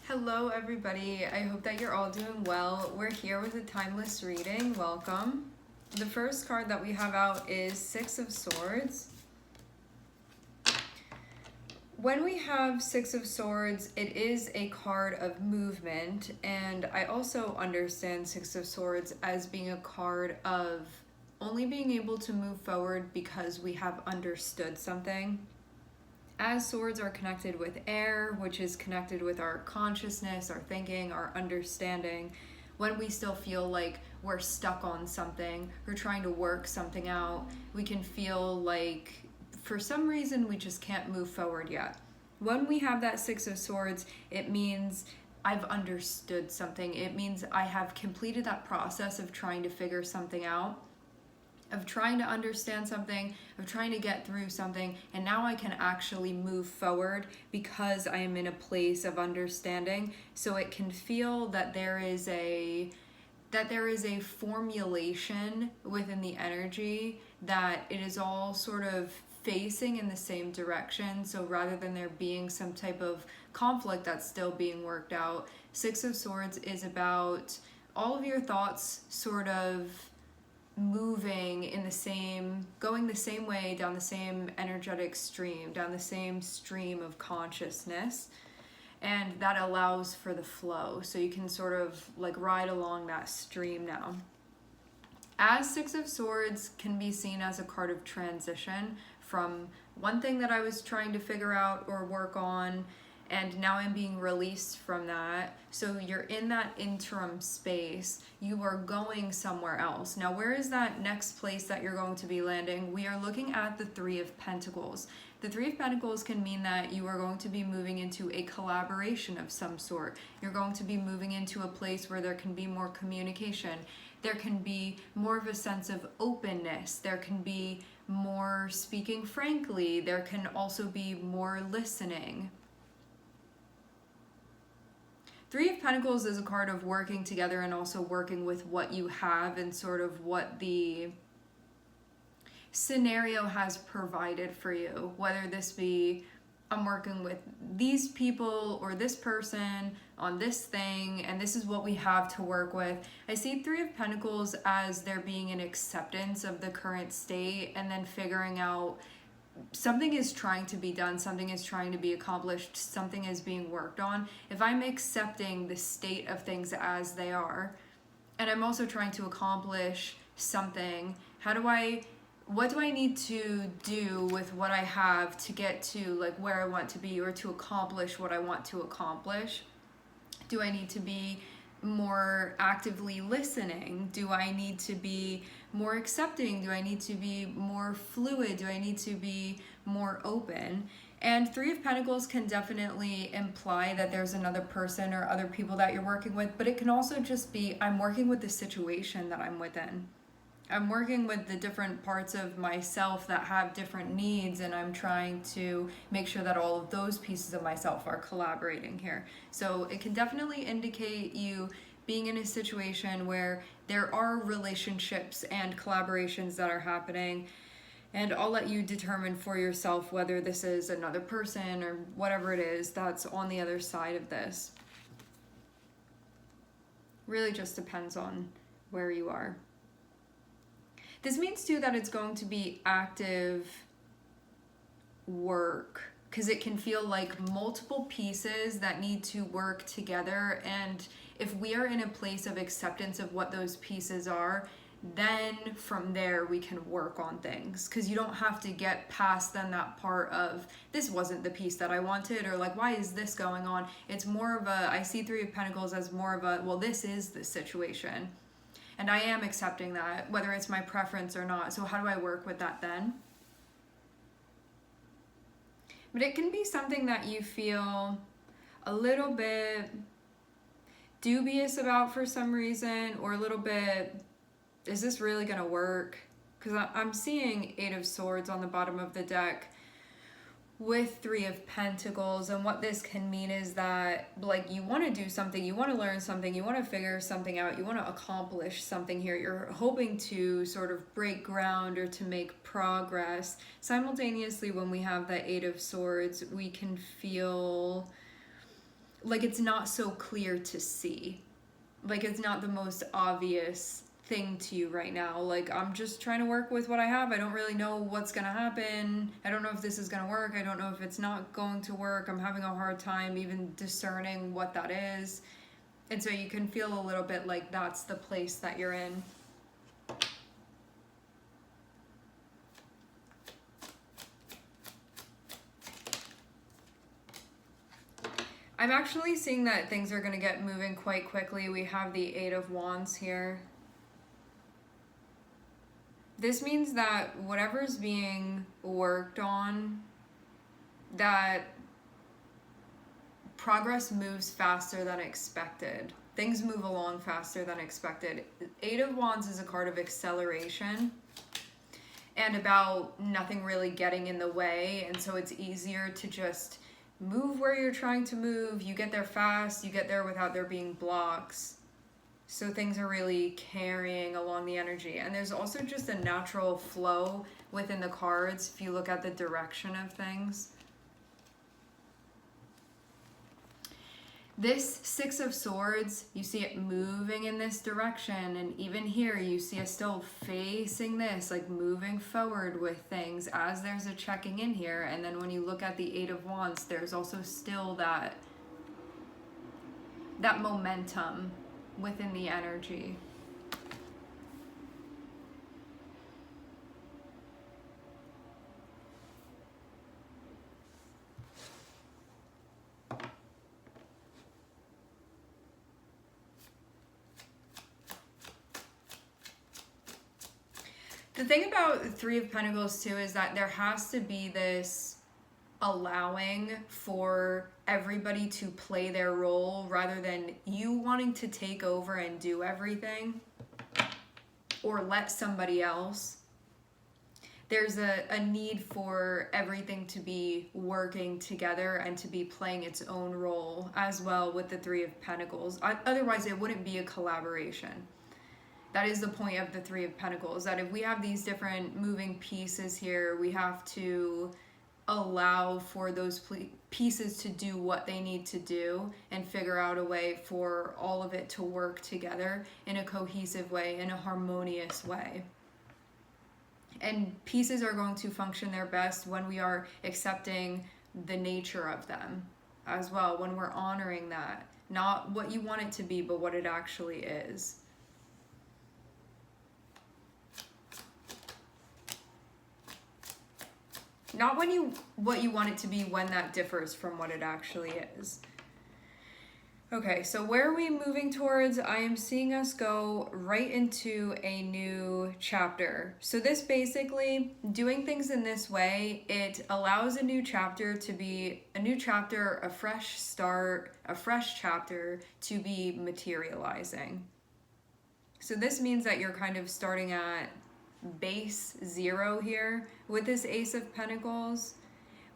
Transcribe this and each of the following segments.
Hello everybody, I hope that you're all doing well. We're here with a timeless reading. Welcome. The first card that we have out is Six of Swords. When we have Six of Swords, it is a card of movement, and I also understand Six of Swords as being a card of only being able to move forward because we have understood something. As swords are connected with air, which is connected with our consciousness, our thinking, our understanding, when we still feel like we're stuck on something or trying to work something out, we can feel like for some reason we just can't move forward yet. When we have that Six of Swords, it means I've understood something. It means I have completed that process of trying to figure something out, of trying to understand something, of trying to get through something, and now I can actually move forward because I am in a place of understanding. So it can feel that there is a formulation within the energy, that it is all sort of facing in the same direction. So rather than there being some type of conflict that's still being worked out, Six of Swords is about all of your thoughts sort of moving in the same, going the same way, down the same energetic stream, down the same stream of consciousness, and that allows for the flow, so you can sort of like ride along that stream now. As Six of Swords can be seen as a card of transition from one thing that I was trying to figure out or work on, and now I'm being released from that. So you're in that interim space. You are going somewhere else. Now, where is that next place that you're going to be landing? We are looking at the Three of Pentacles. The Three of Pentacles can mean that you are going to be moving into a collaboration of some sort. You're going to be moving into a place where there can be more communication. There can be more of a sense of openness. There can be more speaking frankly. There can also be more listening. Three of Pentacles is a card of working together and also working with what you have and sort of what the scenario has provided for you. Whether this be, I'm working with these people or this person on this thing, and this is what we have to work with. I see Three of Pentacles as there being an acceptance of the current state and then figuring out something is trying to be done, something is trying to be accomplished, something is being worked on. If I'm accepting the state of things as they are, and I'm also trying to accomplish something, what do I need to do with what I have to get to like where I want to be or to accomplish what I want to accomplish? Do I need to be more actively listening? Do I need to be more accepting? Do I need to be more fluid? Do I need to be more open? And Three of Pentacles can definitely imply that there's another person or other people that you're working with, but it can also just be, I'm working with the situation that I'm within. I'm working with the different parts of myself that have different needs, and I'm trying to make sure that all of those pieces of myself are collaborating here. So it can definitely indicate you being in a situation where there are relationships and collaborations that are happening, and I'll let you determine for yourself whether this is another person or whatever it is that's on the other side of this. Really just depends on where you are. This means too that it's going to be active work, because it can feel like multiple pieces that need to work together, and if we are in a place of acceptance of what those pieces are, then from there we can work on things, because you don't have to get past then that part of this wasn't the piece that I wanted, or like why is this going on. It's more of a, I see Three of Pentacles as more of a, well, this is the situation. And I am accepting that, whether it's my preference or not. So how do I work with that then? But it can be something that you feel a little bit dubious about for some reason, or a little bit, is this really going to work? Because I'm seeing Eight of Swords on the bottom of the deck with Three of Pentacles, and what this can mean is that like you want to do something, you want to learn something, you want to figure something out, you want to accomplish something here, you're hoping to sort of break ground or to make progress. Simultaneously, when we have the Eight of Swords, we can feel like it's not so clear to see. Like it's not the most obvious thing to you right now. Like I'm just trying to work with what I have. I don't really know what's gonna happen. I don't know if this is gonna work. I don't know if it's not going to work. I'm having a hard time even discerning what that is. And so you can feel a little bit like that's the place that you're in. I'm actually seeing that things are going to get moving quite quickly. We have the Eight of Wands here. This means that whatever's being worked on, that progress moves faster than expected. Things move along faster than expected. Eight of Wands is a card of acceleration and about nothing really getting in the way. And so it's easier to just move where you're trying to move. You get there fast, you get there without there being blocks. So things are really carrying along the energy. And there's also just a natural flow within the cards if you look at the direction of things. This Six of Swords, you see it moving in this direction, and even here you see it still facing this, like moving forward with things as there's a checking in here. And then when you look at the Eight of Wands, there's also still that momentum within the energy. The thing about the Three of Pentacles too is that there has to be this allowing for everybody to play their role rather than you wanting to take over and do everything or let somebody else. There's a need for everything to be working together and to be playing its own role as well with the Three of Pentacles. Otherwise, it wouldn't be a collaboration. That is the point of the Three of Pentacles, that if we have these different moving pieces here, we have to allow for those pieces to do what they need to do and figure out a way for all of it to work together in a cohesive way, in a harmonious way. And pieces are going to function their best when we are accepting the nature of them as well, when we're honoring that. Not what you want it to be, but what it actually is. Not what you want it to be when that differs from what it actually is. Okay, so where are we moving towards? I am seeing us go right into a new chapter. So this basically, doing things in this way, it allows a new chapter to be a new chapter, a fresh start, a fresh chapter to be materializing. So this means that you're kind of starting at base zero here with this Ace of Pentacles,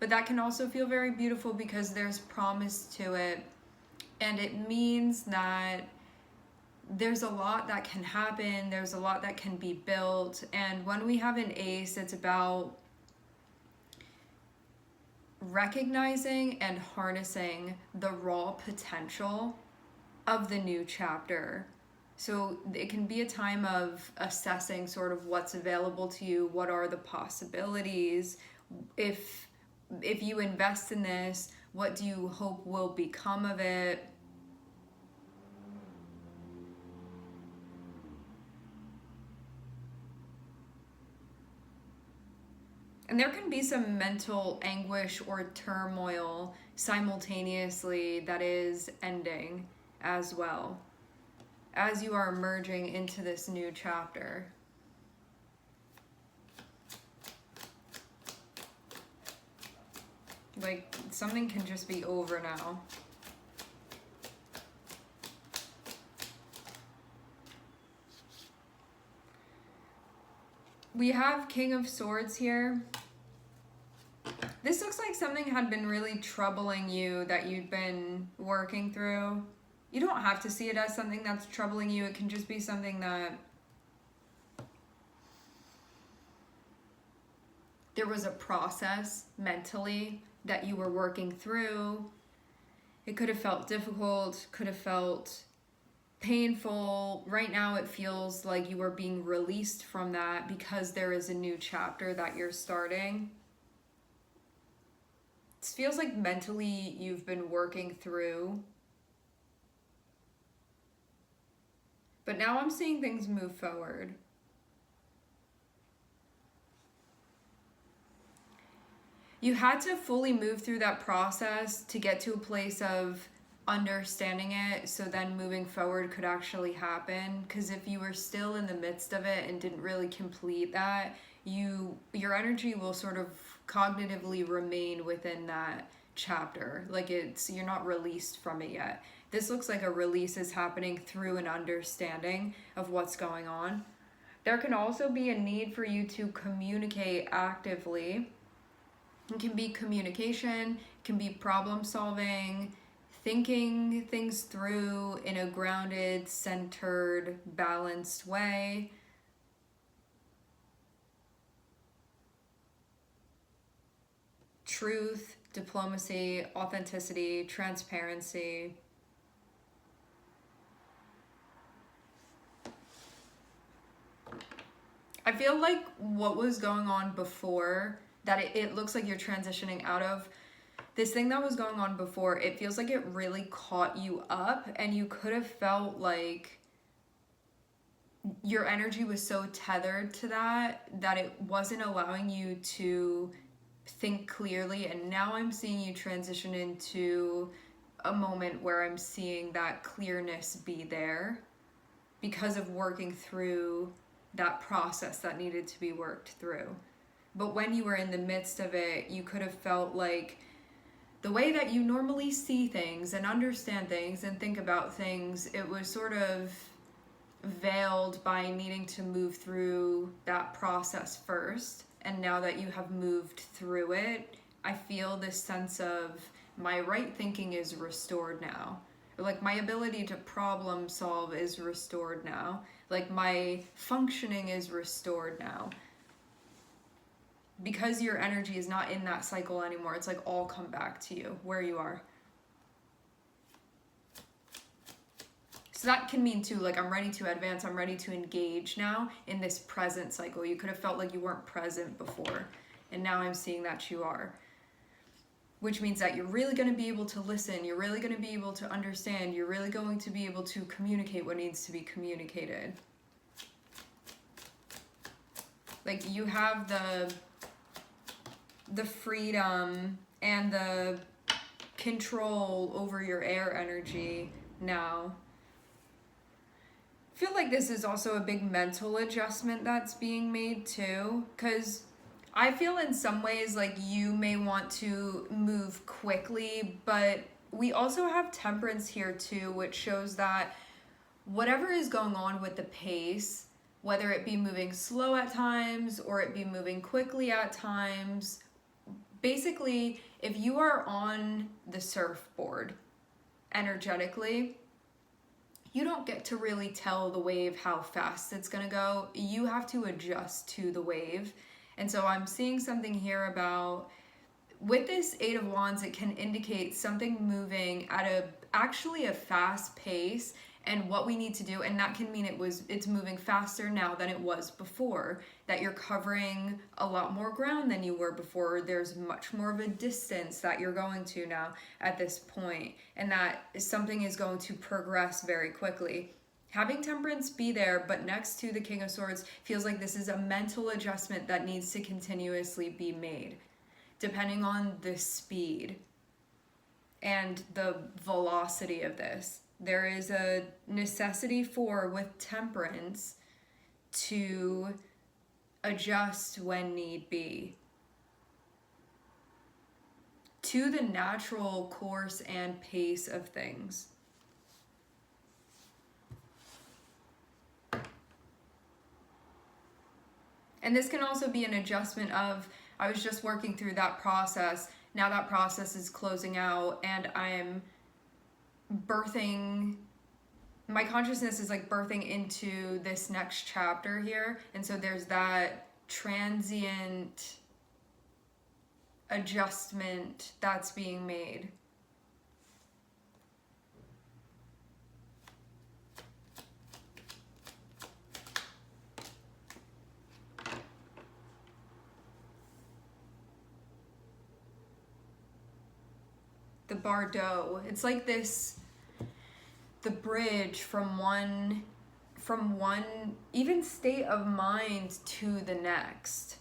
but that can also feel very beautiful because there's promise to it, and it means that there's a lot that can happen, there's a lot that can be built. And when we have an ace, it's about recognizing and harnessing the raw potential of the new chapter. So it can be a time of assessing sort of what's available to you, what are the possibilities. If you invest in this, what do you hope will become of it? And there can be some mental anguish or turmoil simultaneously that is ending as well, as you are merging into this new chapter. Like, something can just be over now. We have King of Swords here. This looks like something had been really troubling you that you'd been working through. You don't have to see it as something that's troubling you. It can just be something that there was a process mentally that you were working through, It could have felt difficult, could have felt painful. Right now it feels like you are being released from that because there is a new chapter that you're starting. It feels like mentally you've been working through. But now I'm seeing things move forward. You had to fully move through that process to get to a place of understanding it, so then moving forward could actually happen. Because if you were still in the midst of it and didn't really complete that, your energy will sort of cognitively remain within that chapter. Like you're not released from it yet. This looks like a release is happening through an understanding of what's going on. There can also be a need for you to communicate actively. It can be communication, it can be problem solving, thinking things through in a grounded, centered, balanced way. Truth, diplomacy, authenticity, transparency. I feel like what was going on before, that it looks like you're transitioning out of, this thing that was going on before, it feels like it really caught you up, and you could have felt like your energy was so tethered to that it wasn't allowing you to think clearly. And now I'm seeing you transition into a moment where I'm seeing that clearness be there because of working through that process that needed to be worked through. But when you were in the midst of it, you could have felt like the way that you normally see things and understand things and think about things, it was sort of veiled by needing to move through that process first. And now that you have moved through it, I feel this sense of my right thinking is restored now. Like my ability to problem solve is restored now. Like my functioning is restored now. Because your energy is not in that cycle anymore, it's like all come back to you where you are. So that can mean too, like I'm ready to advance, I'm ready to engage now in this present cycle. You could have felt like you weren't present before, and now I'm seeing that you are. Which means that you're really going to be able to listen, you're really going to be able to understand, you're really going to be able to communicate what needs to be communicated. Like you have the freedom and the control over your air energy now. I feel like this is also a big mental adjustment that's being made too, because I feel in some ways like you may want to move quickly, but we also have temperance here too, which shows that whatever is going on with the pace, whether it be moving slow at times or it be moving quickly at times, basically, if you are on the surfboard energetically, you don't get to really tell the wave how fast it's going to go. You have to adjust to the wave. And so I'm seeing something here about, with this Eight of Wands, it can indicate something moving at actually a fast pace and what we need to do. And that can mean it's moving faster now than it was before, that you're covering a lot more ground than you were before. There's much more of a distance that you're going to now at this point, and that something is going to progress very quickly. Having temperance be there, but next to the King of Swords, feels like this is a mental adjustment that needs to continuously be made, depending on the speed and the velocity of this. There is a necessity with temperance, to adjust when need be to the natural course and pace of things. And this can also be an adjustment of, I was just working through that process, now that process is closing out, and I'm birthing, my consciousness is like birthing into this next chapter here. And so there's that transient adjustment that's being made. the Bardo. It's like this, the bridge from one even state of mind to the next.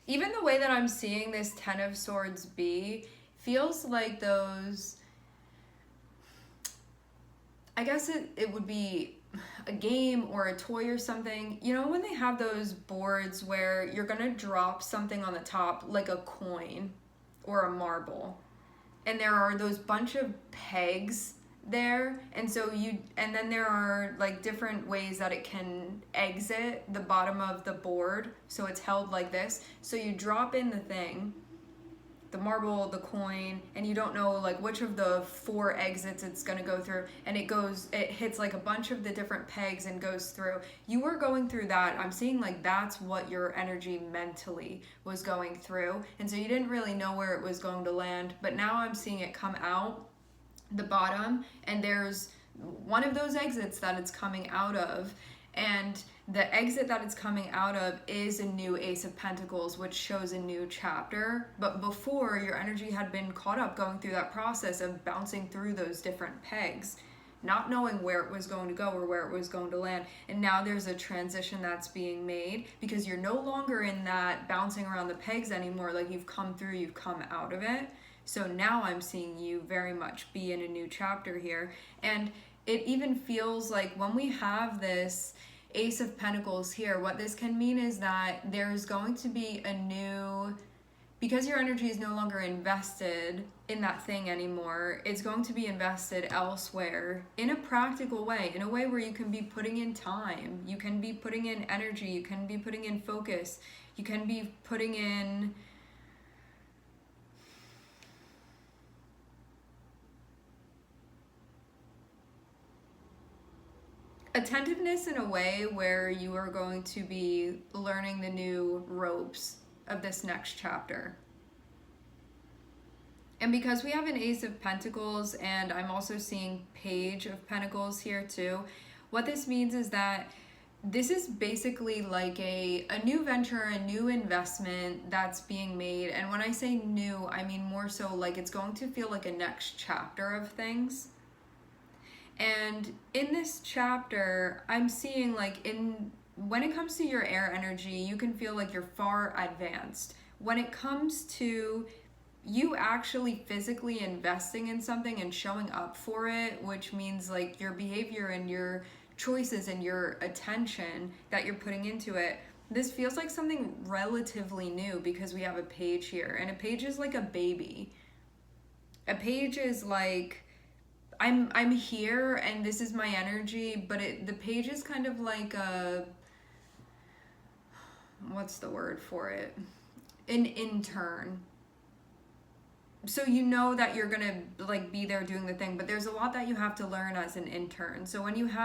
Even the way that I'm seeing this Ten of Swords be feels like those, I guess it would be a game or a toy or something. You know, when they have those boards where you're gonna drop something on the top, like a coin or a marble, and there are those bunch of pegs there, and then there are like different ways that it can exit the bottom of the board, so it's held like this. So you drop in the thing, the marble, the coin, and you don't know like which of the 4 exits it's gonna go through, and it hits like a bunch of the different pegs and goes through. You were going through that. I'm seeing like that's what your energy mentally was going through, and so you didn't really know where it was going to land, but now I'm seeing it come out the bottom, and there's one of those exits that it's coming out of, and the exit that it's coming out of is a new Ace of Pentacles, which shows a new chapter. But before, your energy had been caught up going through that process of bouncing through those different pegs, not knowing where it was going to go or where it was going to land. And now there's a transition that's being made because you're no longer in that bouncing around the pegs anymore. Like you've come through, you've come out of it. So now I'm seeing you very much be in a new chapter here. And it even feels like when we have this Ace of Pentacles here, what this can mean is that there's going to be a new, because your energy is no longer invested in that thing anymore, it's going to be invested elsewhere in a practical way, in a way where you can be putting in time, you can be putting in energy, you can be putting in focus, you can be putting in attentiveness in a way where you are going to be learning the new ropes of this next chapter. And because we have an Ace of Pentacles, and I'm also seeing Page of Pentacles here too, what this means is that this is basically like a new venture, a new investment that's being made. And when I say new, I mean more so like it's going to feel like a next chapter of things. And in this chapter, I'm seeing like when it comes to your air energy, you can feel like you're far advanced. When it comes to you actually physically investing in something and showing up for it, which means like your behavior and your choices and your attention that you're putting into it, this feels like something relatively new because we have a page here. And a page is like a baby. A page is like, I'm here and this is my energy, but the page is kind of like a, what's the word for it? An intern. So you know that you're gonna like be there doing the thing, but there's a lot that you have to learn as an intern. So when you have